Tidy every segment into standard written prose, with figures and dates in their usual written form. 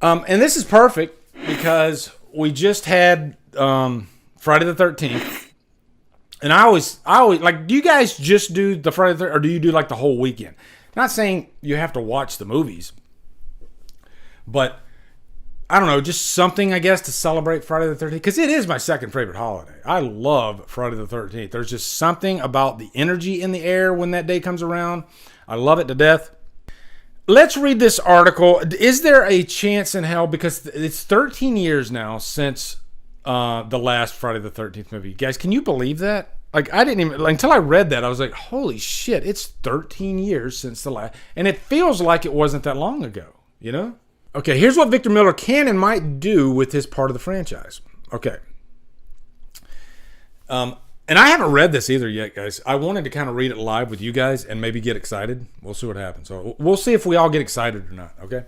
And this is perfect because we just had Friday the 13th. And I always like, do you guys just do the Friday the 13th or do you do like the whole weekend? Not saying you have to watch the movies, but I don't know, just something, I guess, to celebrate Friday the 13th. Because it is my second favorite holiday. I love Friday the 13th. There's just something about the energy in the air when that day comes around. I love it to death. Let's read this article. Is there a chance in hell? Because it's 13 years now since the last Friday the 13th movie. Guys, can you believe that? Like, I didn't even, like, until I read that, I was like, holy shit, it's 13 years since the last. And it feels like it wasn't that long ago, you know? Okay, here's what Victor Miller can and might do with his part of the franchise. Okay. And I haven't read this either yet, guys. I wanted to kind of read it live with you guys and maybe get excited. We'll see what happens. So we'll see if we all get excited or not, okay?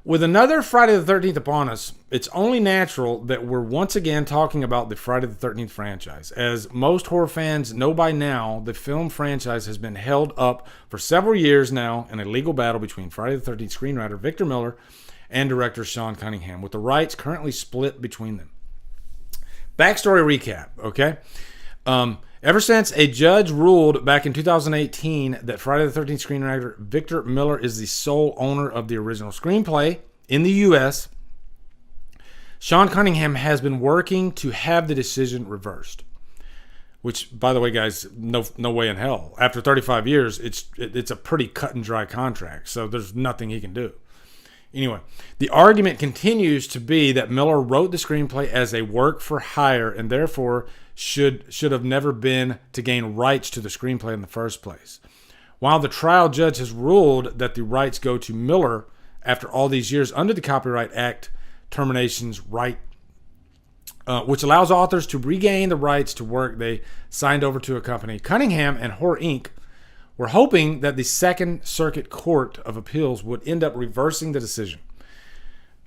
With another Friday the 13th upon us, it's only natural that we're once again talking about the Friday the 13th franchise. As most horror fans know by now, the film franchise has been held up for several years now in a legal battle between Friday the 13th screenwriter Victor Miller and director Sean Cunningham, with the rights currently split between them. Backstory recap, okay? Ever since a judge ruled back in 2018 that Friday the 13th screenwriter Victor Miller is the sole owner of the original screenplay in the U.S., Sean Cunningham has been working to have the decision reversed. Which, by the way, guys, no way in hell. After 35 years, it's a pretty cut and dry contract, so there's nothing he can do. Anyway, the argument continues to be that Miller wrote the screenplay as a work for hire and therefore should have never been to gain rights to the screenplay in the first place. While the trial judge has ruled that the rights go to Miller after all these years under the Copyright Act terminations right, which allows authors to regain the rights to work they signed over to a company, Cunningham and Horror Inc. were hoping that the Second Circuit Court of Appeals would end up reversing the decision.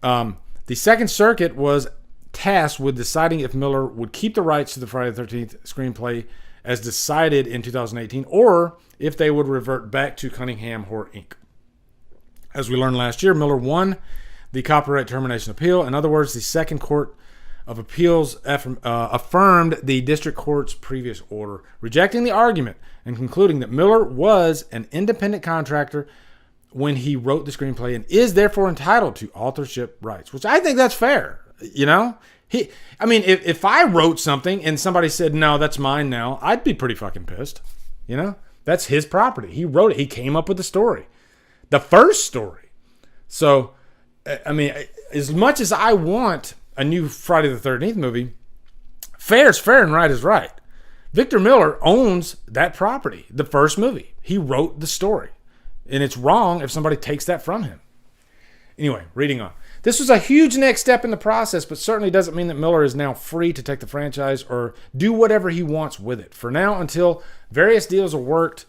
The Second Circuit was tasked with deciding if Miller would keep the rights to the Friday the 13th screenplay as decided in 2018, or if they would revert back to Cunningham Horror Inc. As we learned last year, Miller won the copyright termination appeal. In other words, the Second Court of Appeals affirmed the district court's previous order, rejecting the argument and concluding that Miller was an independent contractor when he wrote the screenplay and is therefore entitled to authorship rights, which I think that's fair. You know, if I wrote something and somebody said, no, that's mine now, I'd be pretty fucking pissed. You know, that's his property. He wrote it. He came up with the story, the first story. So, I mean, as much as I want a new Friday the 13th movie, fair is fair and right is right. Victor Miller owns that property, the first movie. He wrote the story. And it's wrong if somebody takes that from him. Anyway, reading on. This was a huge next step in the process, but certainly doesn't mean that Miller is now free to take the franchise or do whatever he wants with it. For now, until various deals are worked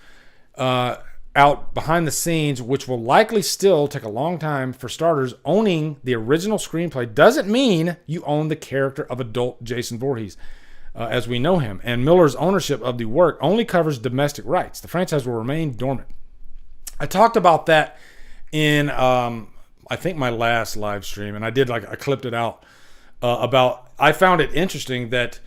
out behind the scenes, which will likely still take a long time. For starters, owning the original screenplay doesn't mean you own the character of adult Jason Voorhees, as we know him. And Miller's ownership of the work only covers domestic rights. The franchise will remain dormant. I talked about that in I think my last live stream, and I clipped it out I found it interesting that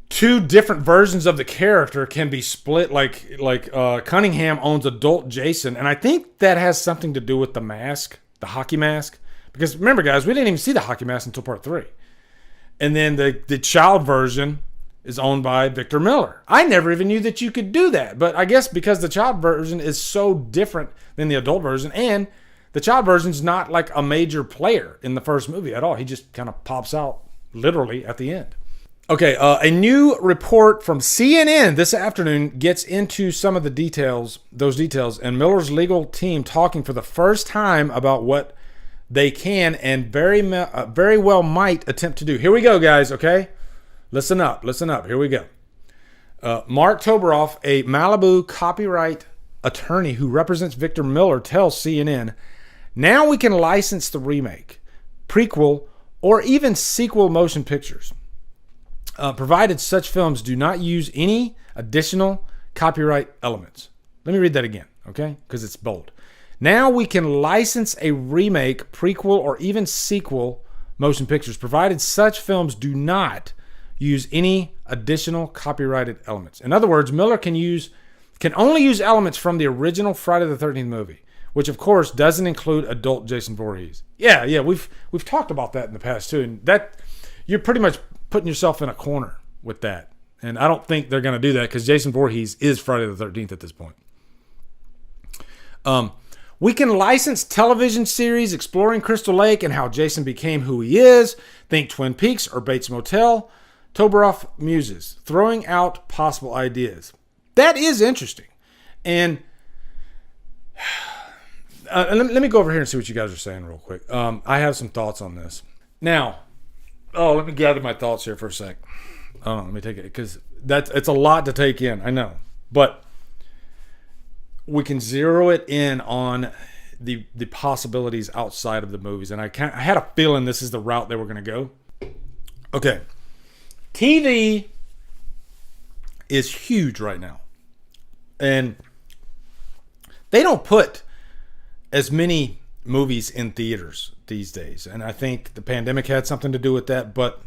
two different versions of the character can be split, like Cunningham owns adult Jason, and I think that has something to do with the mask, the hockey mask, because remember guys, we didn't even see the hockey mask until part 3. And then the child version is owned by Victor Miller. I never even knew that you could do that, but I guess because the child version is so different than the adult version, and the child version's not like a major player in the first movie at all. He just kind of pops out literally at the end. Okay, a new report from CNN this afternoon gets into some of those details, and Miller's legal team talking for the first time about what they can and very well might attempt to do. Here we go, guys, okay? Listen up. Here we go. Mark Toberoff, a Malibu copyright attorney who represents Victor Miller, tells CNN, now we can license the remake, prequel, or even sequel motion pictures, provided such films do not use any additional copyright elements. Let me read that again, okay? Because it's bold. Now we can license a remake, prequel, or even sequel motion pictures, provided such films do not use any additional copyrighted elements. In other words, Miller can only use elements from the original Friday the 13th movie, which of course doesn't include adult Jason Voorhees. Yeah, we've talked about that in the past too, and that you're pretty much putting yourself in a corner with that. And I don't think they're going to do that because Jason Voorhees is Friday the 13th at this point. We can license television series exploring Crystal Lake and how Jason became who he is. Think Twin Peaks or Bates Motel. Toberoff muses, throwing out possible ideas. That is interesting. And let me go over here and see what you guys are saying real quick. I have some thoughts on this. Now, let me gather my thoughts here for a sec. Let me take it because it's a lot to take in. I know, but we can zero it in on the possibilities outside of the movies, and I had a feeling this is the route they were going to go. Okay, TV is huge right now, and they don't put as many movies in theaters these days, and I think the pandemic had something to do with that. But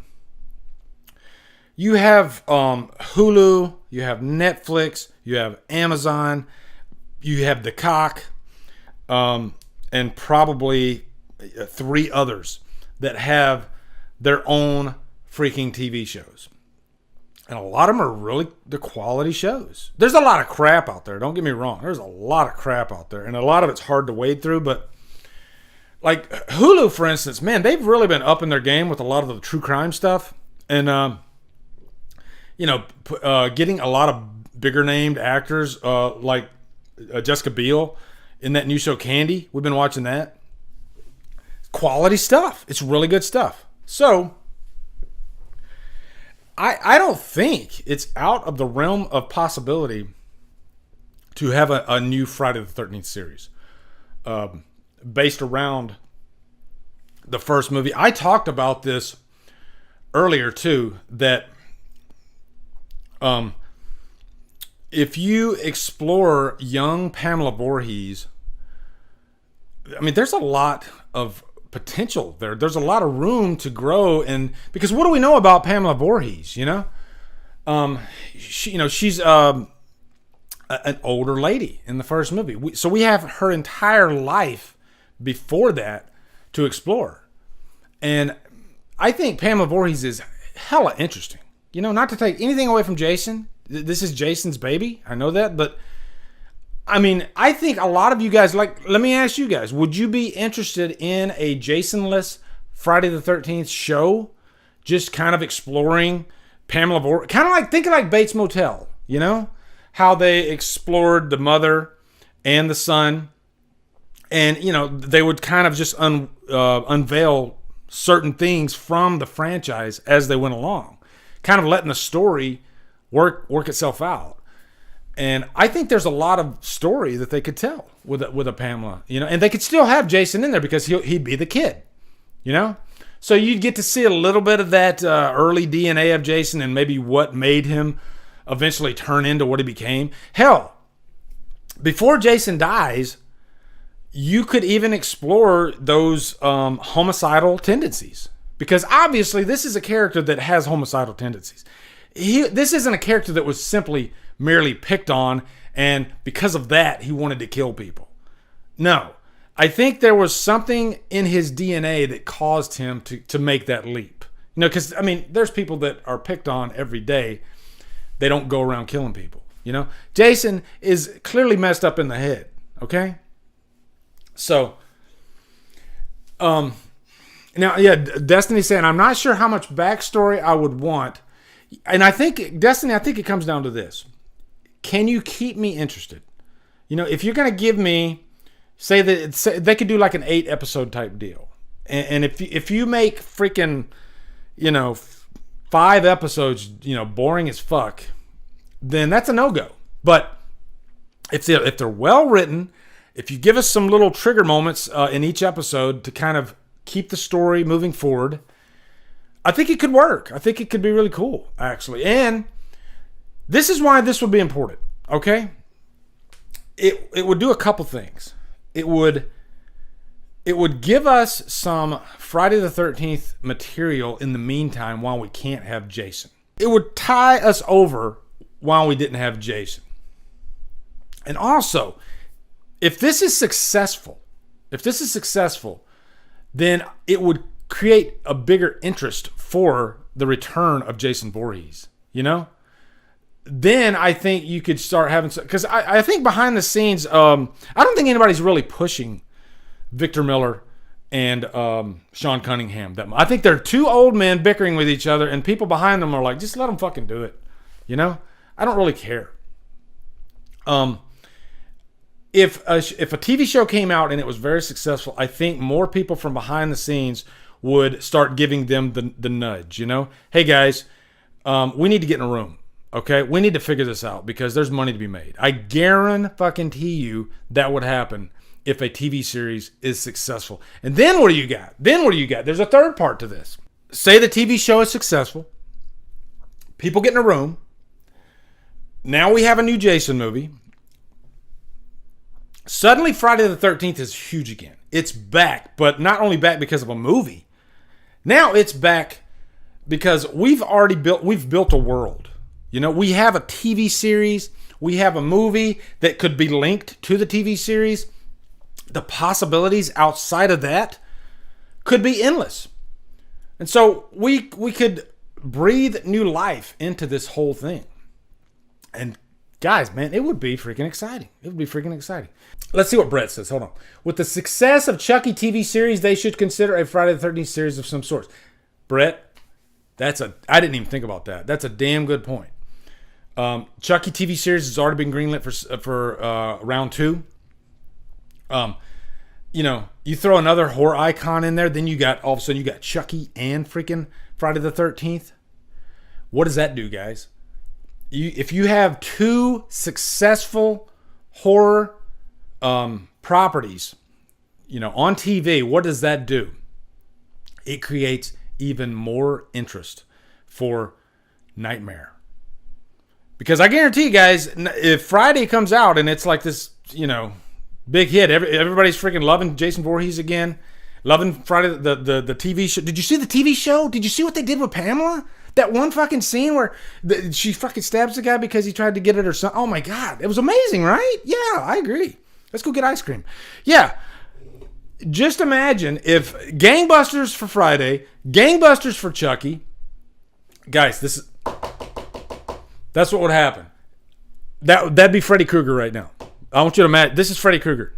you have Hulu, you have Netflix, you have Amazon, you have the Cock, and probably 3 others that have their own freaking TV shows. And a lot of them are really the quality shows. There's a lot of crap out there. Don't get me wrong. There's a lot of crap out there. And a lot of it's hard to wade through. But like Hulu, for instance, man, they've really been upping their game with a lot of the true crime stuff. And, getting a lot of bigger named actors like Jessica Biel in that new show Candy. We've been watching that. Quality stuff. It's really good stuff. So I don't think it's out of the realm of possibility to have a new Friday the 13th series based around the first movie. I talked about this earlier too, that if you explore young Pamela Voorhees, I mean, there's a lot of potential there. There's a lot of room to grow, and because what do we know about Pamela Voorhees? She's an older lady in the first movie, so we have her entire life before that to explore, and I think Pamela Voorhees is hella interesting. Not to take anything away from Jason. This is Jason's baby. I know that, but I mean, I think a lot of you guys, let me ask you guys, would you be interested in a Jason-less Friday the 13th show? Just kind of exploring Pamela Voorhees, kind of like, thinking like Bates Motel, how they explored the mother and the son, and, they would kind of just unveil certain things from the franchise as they went along, kind of letting the story work itself out. And I think there's a lot of story that they could tell with a Pamela, and they could still have Jason in there because he'd be the kid, So you'd get to see a little bit of that early DNA of Jason and maybe what made him eventually turn into what he became. Hell, before Jason dies, you could even explore those homicidal tendencies, because obviously this is a character that has homicidal tendencies. This isn't a character that was simply merely picked on, and because of that, he wanted to kill people. No. I think there was something in his DNA that caused him to make that leap. Because, I mean, there's people that are picked on every day. They don't go around killing people, Jason is clearly messed up in the head, okay? So, now, yeah, Destiny's saying, I'm not sure how much backstory I would want. And I think, Destiny, it comes down to this. Can you keep me interested? If you're going to give me, say they could do like an 8-episode type deal. And if you make freaking, 5 episodes, boring as fuck, then that's a no-go. But if they're well written, if you give us some little trigger moments in each episode to kind of keep the story moving forward, I think it could work. I think it could be really cool, actually. And this is why this would be important, okay? It would do a couple things. it would give us some Friday the 13th material in the meantime while we can't have Jason. It would tie us over while we didn't have Jason. And also, if this is successful, then it would create a bigger interest for the return of Jason Voorhees, you know? Then I think you could start having, because I think behind the scenes, I don't think anybody's really pushing Victor Miller and Sean Cunningham that much. I think they're two old men bickering with each other, and people behind them are like, just let them fucking do it, you know? I don't really care. If a TV show came out and it was very successful, I think more people from behind the scenes would start giving them the nudge, you know? Hey, guys, we need to get in a room, okay? We need to figure this out because there's money to be made. I guarantee you that would happen if a TV series is successful. And then what do you got? There's a third part to this. Say the TV show is successful. People get in a room. Now we have a new Jason movie. Suddenly, Friday the 13th is huge again. It's back, but not only back because of a movie. Now it's back because we've built a world. You know, we have a TV series. We have a movie that could be linked to the TV series. The possibilities outside of that could be endless. And so we could breathe new life into this whole thing. And guys, man, it would be freaking exciting. Let's see what Brett says. Hold on. With the success of Chucky TV series, they should consider a Friday the 13th series of some sort. Brett, I didn't even think about that. That's a damn good point. Chucky TV series has already been greenlit for round 2. You know, you throw another horror icon in there, then all of a sudden you got Chucky and freaking Friday the 13th. What does that do, guys? If you have 2 successful horror properties, you know, on TV, what does that do? It creates even more interest for Nightmare. Because I guarantee you guys, if Friday comes out and it's like this, you know, big hit, everybody's freaking loving Jason Voorhees again, loving Friday the TV show. Did you see the TV show? Did you see what they did with Pamela? That one fucking scene where she fucking stabs the guy because he tried to get at her son. Oh my God. It was amazing, right? Yeah, I agree. Let's go get ice cream. Yeah. Just imagine if gangbusters for Friday, gangbusters for Chucky. Guys, that's what would happen. That'd be Freddy Krueger right now. I want you to imagine. This is Freddy Krueger.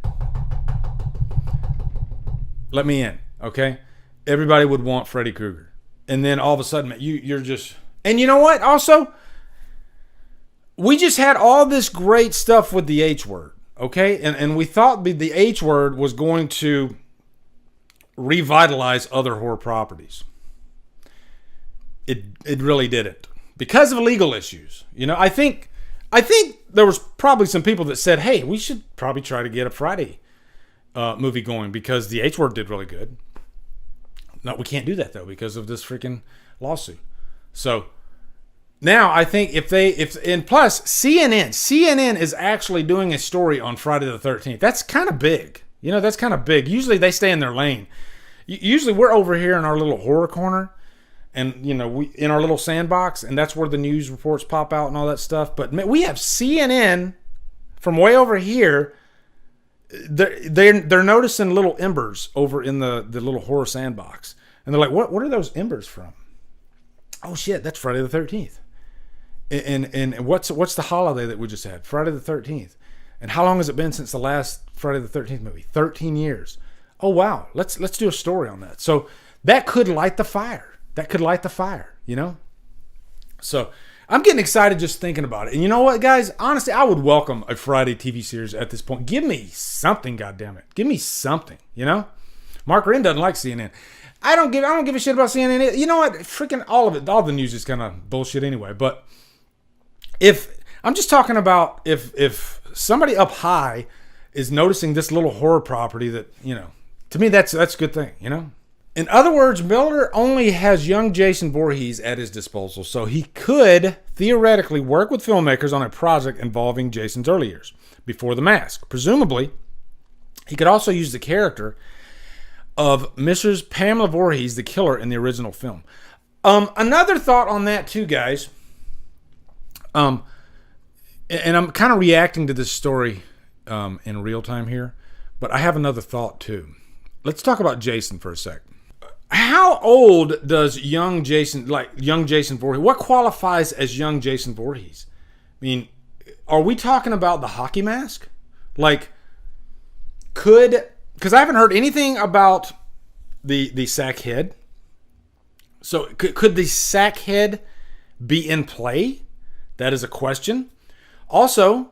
Let me in, okay? Everybody would want Freddy Krueger. And then all of a sudden, you're just... And you know what? Also, we just had all this great stuff with the H word, okay? And we thought the H word was going to revitalize other horror properties. It really didn't. Because of legal issues. You know, I think there was probably some people that said, hey, we should probably try to get a Friday movie going because the H word did really good. No, we can't do that though because of this freaking lawsuit. So now I think and plus CNN is actually doing a story on Friday the 13th. That's kind of big. You know, that's kind of big. Usually they stay in their lane. Usually we're over here in our little horror corner. And, you know, we in our little sandbox, and that's where the news reports pop out and all that stuff. But we have CNN from way over here. They're noticing little embers over in the little horror sandbox. And they're like, what are those embers from? Oh, shit, that's Friday the 13th. And what's the holiday that we just had? Friday the 13th. And how long has it been since the last Friday the 13th movie? 13 years. Oh, wow. Let's do a story on that. So that could light the fire. You know? So I'm getting excited just thinking about it. And you know what, guys? Honestly, I would welcome a Friday TV series at this point. Give me something, goddammit. Give me something, you know? Mark Wren doesn't like CNN. I don't give a shit about CNN. You know what? Freaking all of it. All the news is kind of bullshit anyway. But if I'm just talking about if somebody up high is noticing this little horror property that, you know, to me that's a good thing, you know? In other words, Miller only has young Jason Voorhees at his disposal, so he could theoretically work with filmmakers on a project involving Jason's early years, before The Mask. Presumably, He could also use the character of Mrs. Pamela Voorhees, the killer in the original film. Another thought on that too, guys. And I'm kind of reacting to this story in real time here, but I have another thought too. Let's talk about Jason for a sec. How old does young Jason Voorhees? What qualifies as young Jason Voorhees? I mean, are we talking about the hockey mask? Like, because I haven't heard anything about the sack head. So could the sack head be in play? That is a question. Also,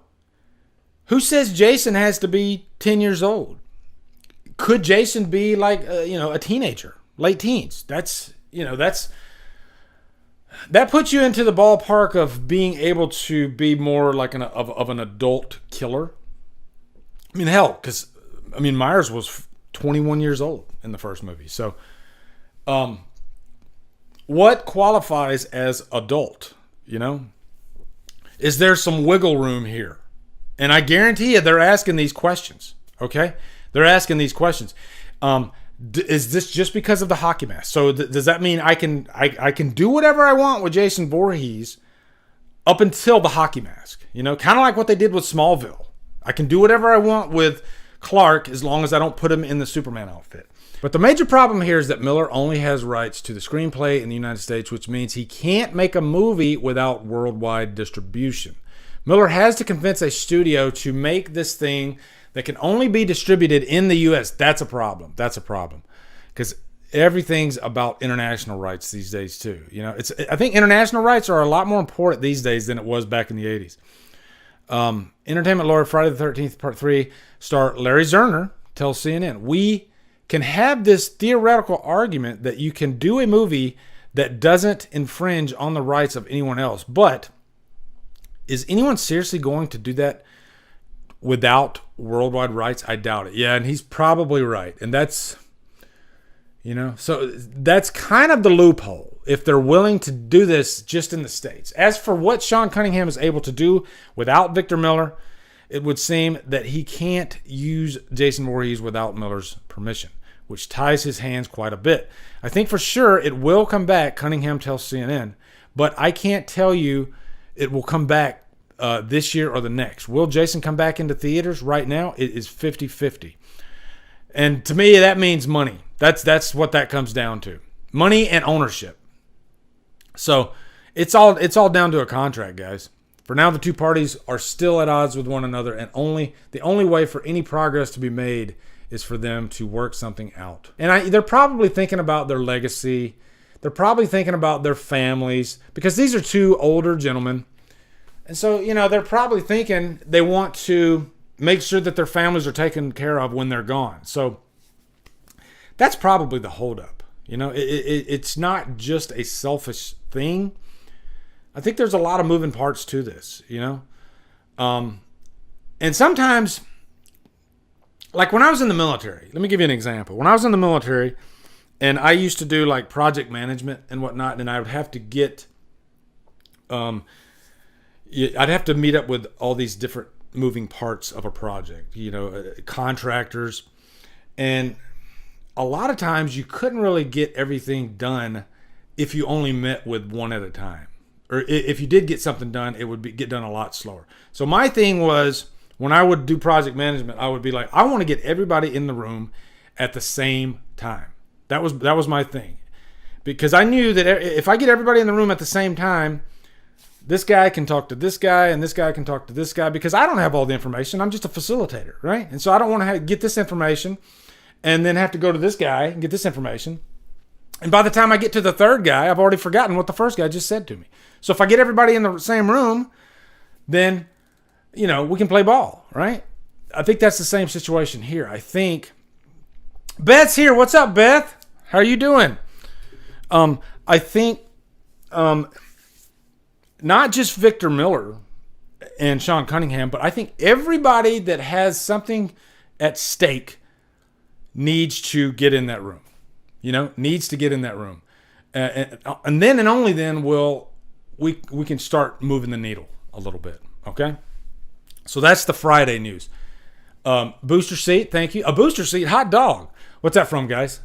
who says Jason has to be 10 years old? Could Jason be like a teenager, late teens? That puts you into the ballpark of being able to be more like an adult killer. I mean, hell, because Myers was 21 years old in the first movie. So, what qualifies as adult? Is there some wiggle room here? And I guarantee you, they're asking these questions. Okay, they're asking these questions. Is this just because of the hockey mask? So does that mean I can do whatever I want with Jason Voorhees up until the hockey mask? Kind of like what they did with Smallville. I can do whatever I want with Clark as long as I don't put him in the Superman outfit. But the major problem here is that Miller only has rights to the screenplay in the United States, which means he can't make a movie without worldwide distribution. Miller has to convince a studio to make this thing that can only be distributed in the U.S. That's a problem. Because everything's about international rights these days too. I think international rights are a lot more important these days than it was back in the 80s. Entertainment lawyer Friday the 13th Part 3 star Larry Zerner tells CNN, we can have this theoretical argument that you can do a movie that doesn't infringe on the rights of anyone else, but is anyone seriously going to do that without worldwide rights? I doubt it. Yeah, and he's probably right. And that's, so that's kind of the loophole if they're willing to do this just in the States. As for what Sean Cunningham is able to do without Victor Miller, it would seem that he can't use Jason Voorhees without Miller's permission, which ties his hands quite a bit. I think for sure it will come back, Cunningham tells CNN, but I can't tell you it will come back this year or the next. Will Jason come back into theaters right now? It is 50-50. And to me, that means money. That's what that comes down to. Money and ownership. So it's all down to a contract, guys. For now, the two parties are still at odds with one another, and the only way for any progress to be made is for them to work something out. And they're probably thinking about their legacy. They're probably thinking about their families, because these are two older gentlemen. And so, they're probably thinking they want to make sure that their families are taken care of when they're gone. So that's probably the holdup. It's not just a selfish thing. I think there's a lot of moving parts to this, and sometimes, like when I was in the military, let me give you an example. When I was in the military, and I used to do like project management and whatnot, and I would have to get, I'd have to meet up with all these different moving parts of a project, contractors, and a lot of times you couldn't really get everything done if you only met with one at a time. Or if you did get something done, it would get done a lot slower. So my thing was, when I would do project management, I would be like, I want to get everybody in the room at the same time. That was my thing. Because I knew that if I get everybody in the room at the same time, this guy can talk to this guy and this guy can talk to this guy, because I don't have all the information. I'm just a facilitator, right? And so I don't want to get this information and then have to go to this guy and get this information. And by the time I get to the third guy, I've already forgotten what the first guy just said to me. So if I get everybody in the same room, then, we can play ball, right? I think that's the same situation here. I think Beth's here. What's up, Beth? How are you doing? I think not just Victor Miller and Sean Cunningham, but I think everybody that has something at stake needs to get in that room. Needs to get in that room. And then and only then will we can start moving the needle a little bit, okay? So that's the Friday news. Booster seat, thank you. A booster seat, hot dog. What's that from, guys?